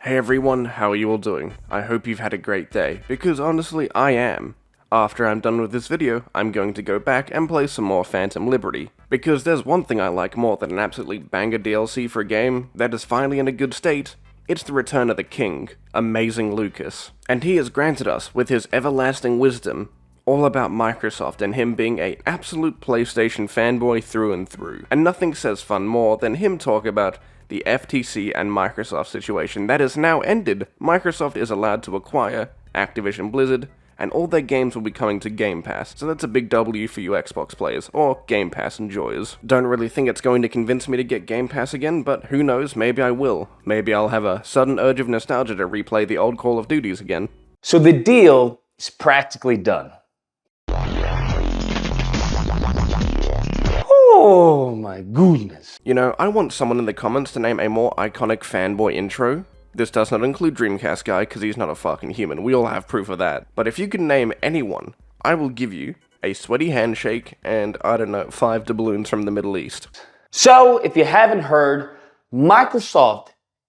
Hey everyone, how are you all doing? I hope you've had a great day, because honestly, I am. After I'm done with this video, I'm going to go back and play some more Phantom Liberty, because there's one thing I like more than an absolutely banger DLC for a game that is finally in a good state. It's the return of the king, Amazing Lucas, and he has granted us with his everlasting wisdom all about Microsoft and him being an absolute PlayStation fanboy through and through. And nothing says fun more than him talk about the FTC and Microsoft situation that has now ended. Microsoft is allowed to acquire Activision Blizzard, and all their games will be coming to Game Pass, so that's a big W for you Xbox players, or Game Pass enjoyers. Don't really think it's going to convince me to get Game Pass again, but who knows, maybe I will. Maybe I'll have a sudden urge of nostalgia to replay the old Call of Duties again. So the deal is practically done. Oh my goodness. You know, I want someone in the comments to name a more iconic fanboy intro. This does not include Dreamcast Guy, because he's not a fucking human. We all have proof of that. But if you can name anyone, I will give you a sweaty handshake and, I don't know, 5 doubloons from the Middle East. So, if you haven't heard, Microsoft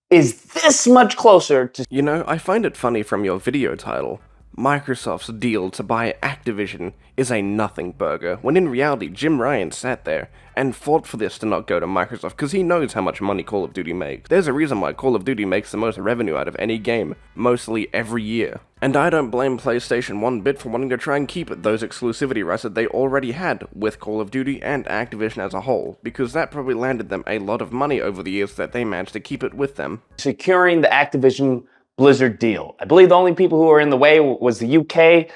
is this much closer to... You know, I find it funny from your video title. Microsoft's deal to buy Activision is a nothing burger, when in reality Jim Ryan sat there and fought for this to not go to Microsoft because he knows how much money Call of Duty makes. There's a reason why Call of Duty makes the most revenue out of any game, mostly every year. And I don't blame PlayStation one bit for wanting to try and keep those exclusivity rights that they already had with Call of Duty and Activision as a whole, because that probably landed them a lot of money over the years that they managed to keep it with them. Securing the Activision Blizzard deal. I believe the only people who were in the way was the UK.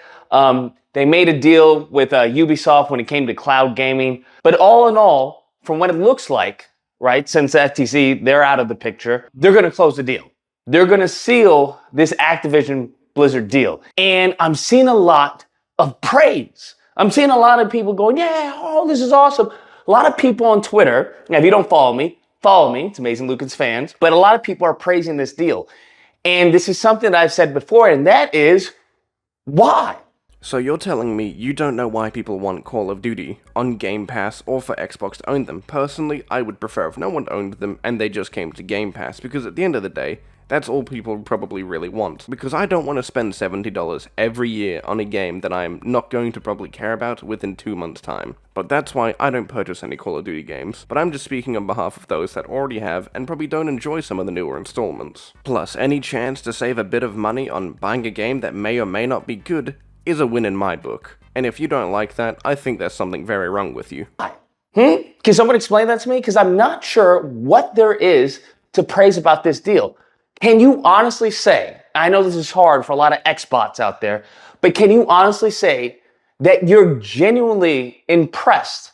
They made a deal with Ubisoft when it came to cloud gaming. But all in all, from what it looks like, right, since FTC, they're out of the picture, they're going to close the deal. They're going to seal this Activision Blizzard deal. And I'm seeing a lot of praise. I'm seeing a lot of people going, yeah, oh, this is awesome. A lot of people on Twitter, now if you don't follow me, it's Amazing Lucas fans, but a lot of people are praising this deal. And this is something that I've said before, and that is, why? So you're telling me you don't know why people want Call of Duty on Game Pass or for Xbox to own them? Personally, I would prefer if no one owned them and they just came to Game Pass, because at the end of the day, that's all people probably really want. Because I don't want to spend $70 every year on a game that I'm not going to probably care about within 2 months' time. But that's why I don't purchase any Call of Duty games. But I'm just speaking on behalf of those that already have and probably don't enjoy some of the newer installments. Plus, any chance to save a bit of money on buying a game that may or may not be good is a win in my book. And if you don't like that, I think there's something very wrong with you. Can someone explain that to me? Because I'm not sure what there is to praise about this deal. Can you honestly say, I know this is hard for a lot of Xbots out there, but can you honestly say that you're genuinely impressed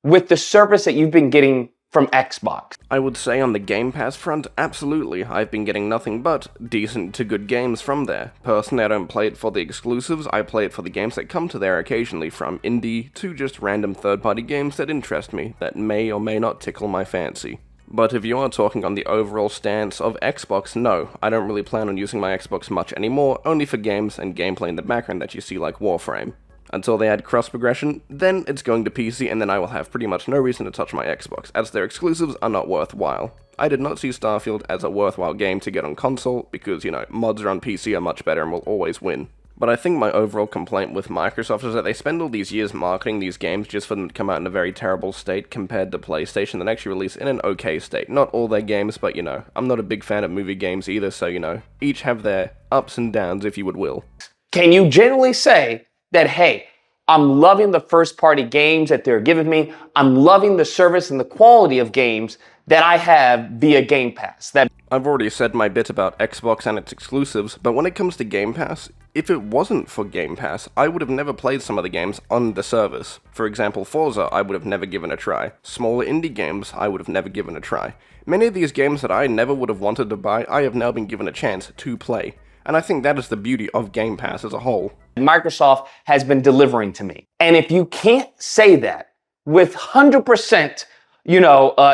with the service that you've been getting from Xbox? I would say on the Game Pass front, absolutely. I've been getting nothing but decent to good games from there. Personally, I don't play it for the exclusives, I play it for the games that come to there occasionally, from indie to just random third-party games that interest me, that may or may not tickle my fancy. But if you are talking on the overall stance of Xbox, no, I don't really plan on using my Xbox much anymore, only for games and gameplay in the background that you see like Warframe. Until they add cross-progression, then it's going to PC, and then I will have pretty much no reason to touch my Xbox, as their exclusives are not worthwhile. I did not see Starfield as a worthwhile game to get on console, because, you know, mods on PC are much better and will always win. But I think my overall complaint with Microsoft is that they spend all these years marketing these games just for them to come out in a very terrible state compared to PlayStation that actually release in an okay state. Not all their games, but you know, I'm not a big fan of movie games either, so you know, each have their ups and downs, if you would will. Can you genuinely say that, hey, I'm loving the first-party games that they're giving me, I'm loving the service and the quality of games that I have via Game Pass? I've already said my bit about Xbox and its exclusives, but when it comes to Game Pass, if it wasn't for Game Pass, I would have never played some of the games on the service. For example, Forza, I would have never given a try. Smaller indie games, I would have never given a try. Many of these games that I never would have wanted to buy, I have now been given a chance to play. And I think that is the beauty of Game Pass as a whole. Microsoft has been delivering to me. And if you can't say that with 100%,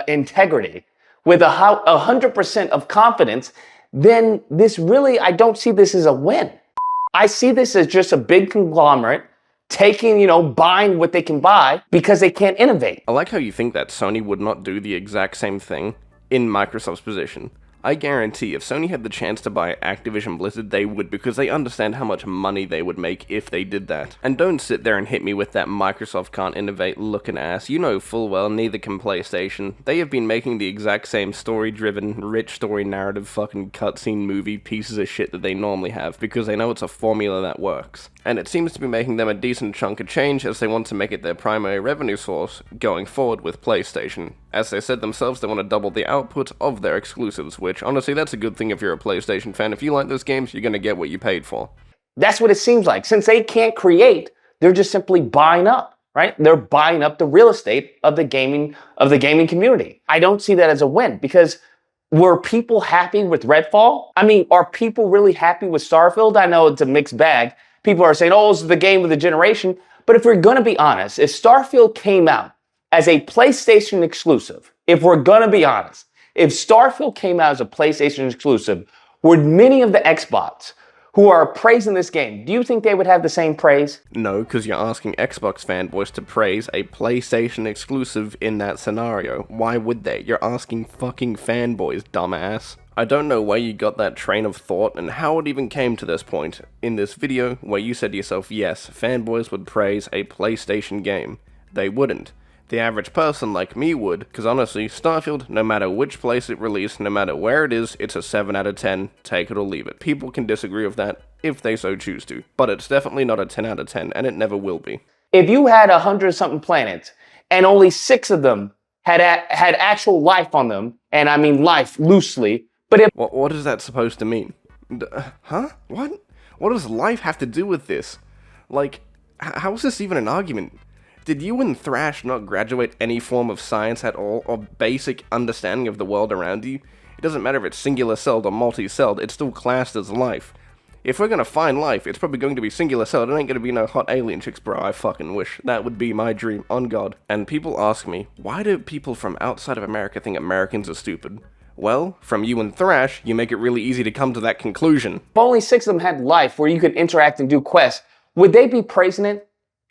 integrity, with 100% of confidence, then this really, I don't see this as a win. I see this as just a big conglomerate taking, buying what they can buy because they can't innovate. I like how you think that Sony would not do the exact same thing in Microsoft's position. I guarantee if Sony had the chance to buy Activision Blizzard, they would, because they understand how much money they would make if they did that. And don't sit there and hit me with that Microsoft can't innovate looking ass. You know full well neither can PlayStation. They have been making the exact same story-driven, rich story narrative fucking cutscene movie pieces of shit that they normally have, because they know it's a formula that works. And it seems to be making them a decent chunk of change as they want to make it their primary revenue source going forward with PlayStation. As they said themselves, they want to double the output of their exclusives, which, honestly, that's a good thing if you're a PlayStation fan. If you like those games, you're gonna get what you paid for. That's what it seems like. Since they can't create, they're just simply buying up, right? They're buying up the real estate of the gaming community. I don't see that as a win, because were people happy with Redfall? I mean, are people really happy with Starfield? I know it's a mixed bag. People are saying, oh, this is the game of the generation. But if we're gonna be honest, if Starfield came out as a PlayStation exclusive, if we're gonna be honest, if Starfield came out as a PlayStation exclusive, would many of the Xbox who are praising this game, do you think they would have the same praise? No, because you're asking Xbox fanboys to praise a PlayStation exclusive in that scenario. Why would they? You're asking fucking fanboys, dumbass. I don't know where you got that train of thought and how it even came to this point in this video where you said to yourself, yes, fanboys would praise a PlayStation game. They wouldn't. The average person like me would, because honestly, Starfield, no matter which place it released, no matter where it is, it's a 7 out of 10, take it or leave it. People can disagree with that if they so choose to, but it's definitely not a 10 out of 10, and it never will be. If you had 100-something planets, and only 6 of them had actual life on them, and I mean life loosely, but if... What is that supposed to mean? Huh? What? What does life have to do with this? Like, how is this even an argument? Did you and Thrash not graduate any form of science at all, or basic understanding of the world around you? It doesn't matter if it's singular-celled or multi-celled, it's still classed as life. If we're gonna find life, it's probably going to be singular-celled, it ain't gonna be no hot alien chicks, bro, I fucking wish. That would be my dream, on God. And people ask me, why do people from outside of America think Americans are stupid? Well, from you and Thrash, you make it really easy to come to that conclusion. If only 6 of them had life where you could interact and do quests, would they be praising it?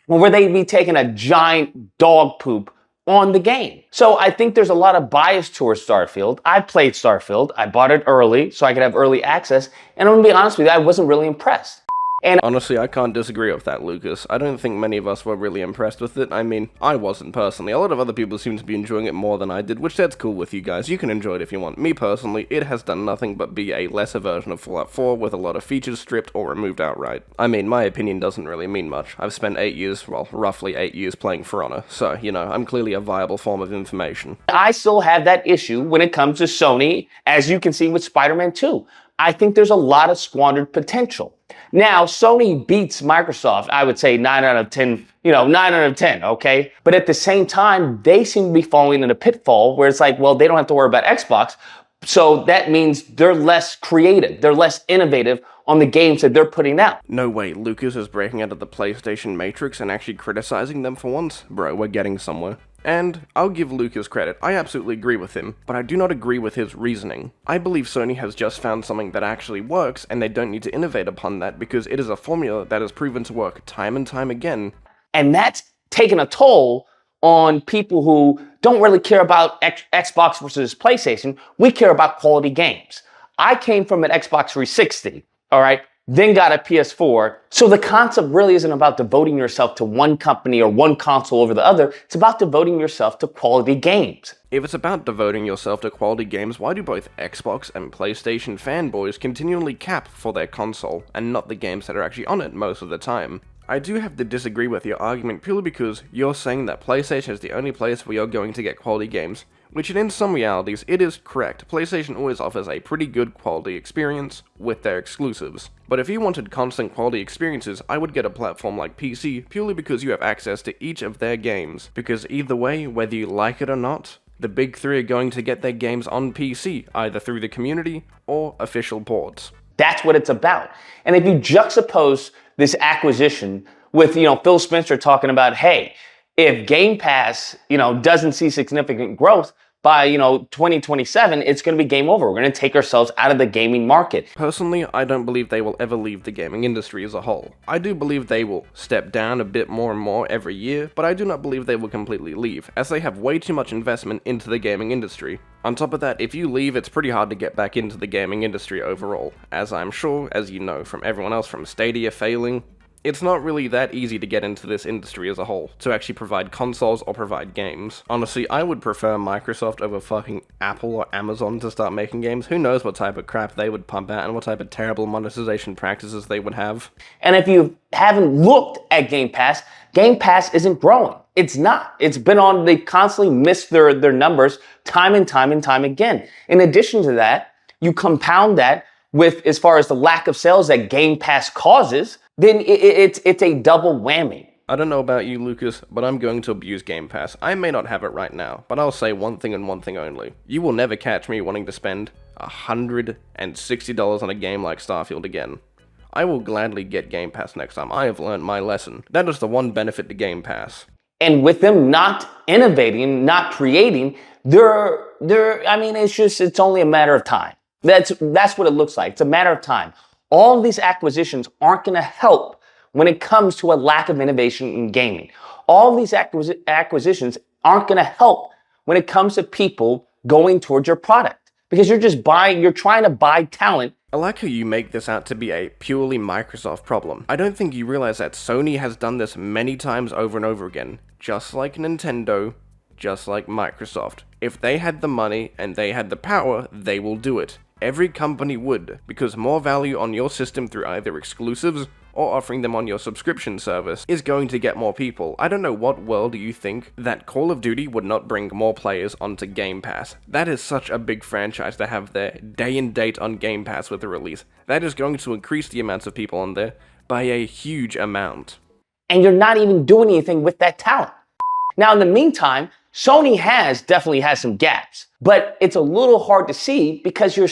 Or would they be taking a giant dog poop on the game? So I think there's a lot of bias towards Starfield. I played Starfield. I bought it early so I could have early access. And I'm going to be honest with you, I wasn't really impressed. And honestly, I can't disagree with that, Lucas. I don't think many of us were really impressed with it. I mean, I wasn't personally. A lot of other people seem to be enjoying it more than I did, which that's cool with you guys. You can enjoy it if you want. Me personally, it has done nothing but be a lesser version of Fallout 4 with a lot of features stripped or removed outright. I mean, my opinion doesn't really mean much. I've spent 8 years, well, roughly 8 years playing For Honor, so, you know, I'm clearly a viable form of information. I still have that issue when it comes to Sony, as you can see with Spider-Man 2. I think there's a lot of squandered potential. Now, Sony beats Microsoft, I would say 9 out of 10, 9 out of 10, okay? But at the same time, they seem to be falling in a pitfall where it's like, well, they don't have to worry about Xbox. So that means they're less creative. They're less innovative on the games that they're putting out. No way, Lucas is breaking out of the PlayStation Matrix and actually criticizing them for once? Bro, we're getting somewhere. And I'll give Lucas credit, I absolutely agree with him, but I do not agree with his reasoning. I believe Sony has just found something that actually works, and they don't need to innovate upon that because it is a formula that has proven to work time and time again. And that's taken a toll on people who don't really care about Xbox versus PlayStation. We care about quality games. I came from an Xbox 360, all right? Then got a PS4. So the concept really isn't about devoting yourself to one company or one console over the other. It's about devoting yourself to quality games. If it's about devoting yourself to quality games, why do both Xbox and PlayStation fanboys continually cap for their console, and not the games that are actually on it most of the time? I do have to disagree with your argument purely because you're saying that PlayStation is the only place where you're going to get quality games, which in some realities, it is correct. PlayStation always offers a pretty good quality experience with their exclusives. But if you wanted constant quality experiences, I would get a platform like PC purely because you have access to each of their games. Because either way, whether you like it or not, the big three are going to get their games on PC, either through the community or official ports. That's what it's about. And if you juxtapose this acquisition with, Phil Spencer talking about, hey, if Game Pass, doesn't see significant growth, by 2027, it's going to be game over. We're going to take ourselves out of the gaming market. Personally, I don't believe they will ever leave the gaming industry as a whole. I do believe they will step down a bit more and more every year, but I do not believe they will completely leave, as they have way too much investment into the gaming industry. On top of that, if you leave, it's pretty hard to get back into the gaming industry overall, as I'm sure, as you know from everyone else, from Stadia failing, it's not really that easy to get into this industry as a whole, to actually provide consoles or provide games. Honestly, I would prefer Microsoft over fucking Apple or Amazon to start making games. Who knows what type of crap they would pump out and what type of terrible monetization practices they would have. And if you haven't looked at Game Pass isn't growing. It's not. It's been on, they constantly miss their numbers time and time and time again. In addition to that, you compound that with, as far as the lack of sales that Game Pass causes, then it's a double whammy. I don't know about you, Lucas, but I'm going to abuse Game Pass. I may not have it right now, but I'll say one thing and one thing only. You will never catch me wanting to spend $160 on a game like Starfield again. I will gladly get Game Pass next time. I have learned my lesson. That is the one benefit to Game Pass. And with them not innovating, not creating, it's only a matter of time. That's what it looks like. It's a matter of time. All of these acquisitions aren't going to help when it comes to a lack of innovation in gaming. All of these acquisitions aren't going to help when it comes to people going towards your product, because you're trying to buy talent. I like how you make this out to be a purely Microsoft problem. I don't think you realize that Sony has done this many times over and over again, just like Nintendo, just like Microsoft. If they had the money and they had the power, they will do it. Every company would, because more value on your system through either exclusives or offering them on your subscription service is going to get more people. I don't know what world you think that Call of Duty would not bring more players onto Game Pass. That is such a big franchise to have there day and date on Game Pass with the release. That is going to increase the amounts of people on there by a huge amount. And you're not even doing anything with that talent. Now, in the meantime, Sony definitely has some gaps, but it's a little hard to see because you're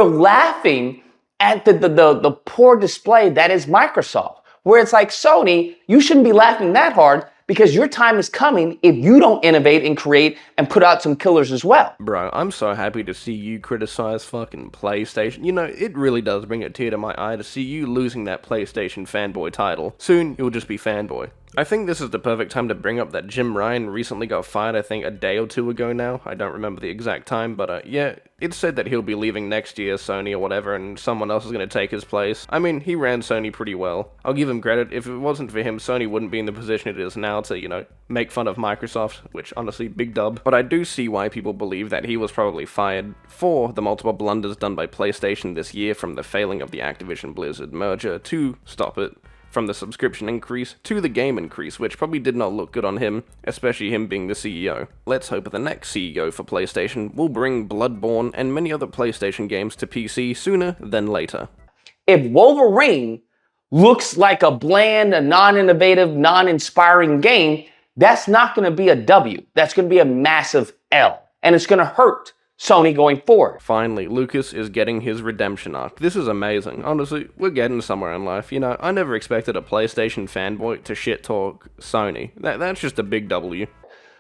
laughing at the poor display that is Microsoft, where it's like, Sony, you shouldn't be laughing that hard because your time is coming if you don't innovate and create and put out some killers as well. Bro, I'm so happy to see you criticize fucking PlayStation. You know, it really does bring a tear to my eye to see you losing that PlayStation Fanboy title. Soon, you'll just be Fanboy. I think this is the perfect time to bring up that Jim Ryan recently got fired, I think a day or two ago now. I don't remember the exact time, but yeah, it's said that he'll be leaving next year, Sony or whatever, and someone else is going to take his place. I mean, he ran Sony pretty well. I'll give him credit. If it wasn't for him, Sony wouldn't be in the position it is now to, make fun of Microsoft, which honestly, big dub. But I do see why people believe that he was probably fired for the multiple blunders done by PlayStation this year, from the failing of the Activision Blizzard merger to stop it, from the subscription increase to the game increase, which probably did not look good on him, especially him being the CEO. Let's hope the next CEO for PlayStation will bring Bloodborne and many other PlayStation games to PC sooner than later. If Wolverine looks like a bland, a non-innovative, non-inspiring game, that's not going to be a W. That's going to be a massive L, and it's going to hurt Sony going forward. Finally, Lucas is getting his redemption arc. This is amazing. Honestly, we're getting somewhere in life. I never expected a PlayStation fanboy to shit talk Sony. That's just a big W.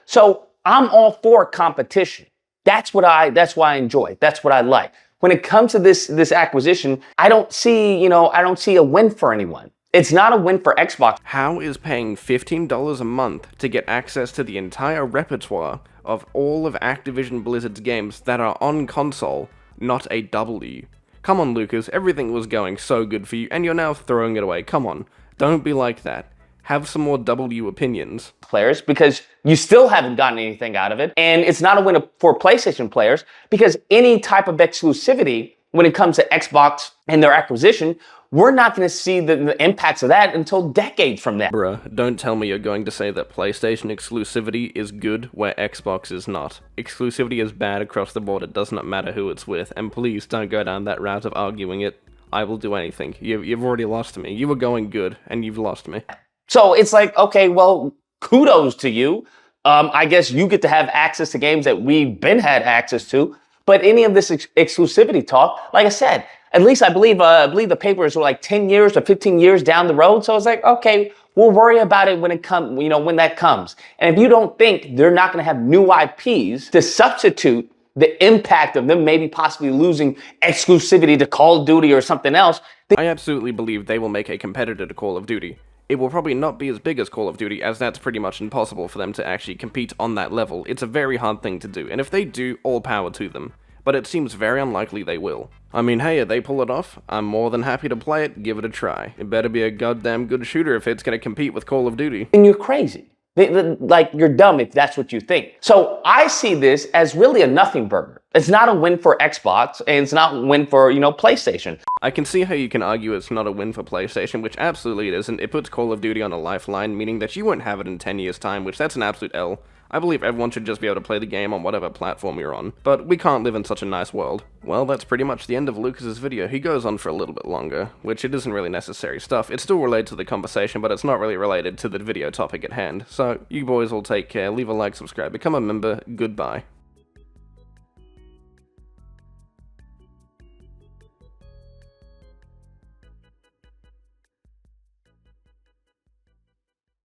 So I'm all for competition. That's why I enjoy. That's what I like. When it comes to this acquisition, I don't see a win for anyone. It's not a win for Xbox. How is paying $15 a month to get access to the entire repertoire of all of Activision Blizzard's games that are on console not a W? Come on, Lucas, everything was going so good for you, and you're now throwing it away. Come on, don't be like that. Have some more W opinions. Players, because you still haven't gotten anything out of it, and it's not a win for PlayStation players, because any type of exclusivity when it comes to Xbox and their acquisition, we're not going to see the impacts of that until decades from now. Bruh, don't tell me you're going to say that PlayStation exclusivity is good where Xbox is not. Exclusivity is bad across the board, it does not matter who it's with, and please don't go down that route of arguing it. I will do anything. You've already lost me. You were going good, and you've lost me. So it's like, okay, well, kudos to you. I guess you get to have access to games that we've been had access to, but any of this exclusivity talk, like I said, at least I believe the papers were like 10 years or 15 years down the road. So it's like, okay, We'll worry about it when when that comes. And if you don't think they're not going to have new IPs to substitute the impact of them maybe possibly losing exclusivity to Call of Duty or something else, I absolutely believe they will make a competitor to Call of Duty. It will probably not be as big as Call of Duty, as that's pretty much impossible for them to actually compete on that level. It's a very hard thing to do, and if they do, all power to them. But it seems very unlikely they will. I mean, hey, if they pull it off, I'm more than happy to play it, give it a try. It better be a goddamn good shooter if it's gonna compete with Call of Duty. then you're crazy. Like, you're dumb if that's what you think. So I see this as really a nothing burger. It's not a win for Xbox, and it's not a win for, PlayStation. I can see how you can argue it's not a win for PlayStation, which absolutely it isn't. It puts Call of Duty on a lifeline, meaning that you won't have it in 10 years' time, which that's an absolute L. I believe everyone should just be able to play the game on whatever platform you're on, but we can't live in such a nice world. Well, that's pretty much the end of Lucas's video. He goes on for a little bit longer, which it isn't really necessary stuff. It's still related to the conversation, but it's not really related to the video topic at hand. So, you boys will take care, leave a like, subscribe, become a member, goodbye.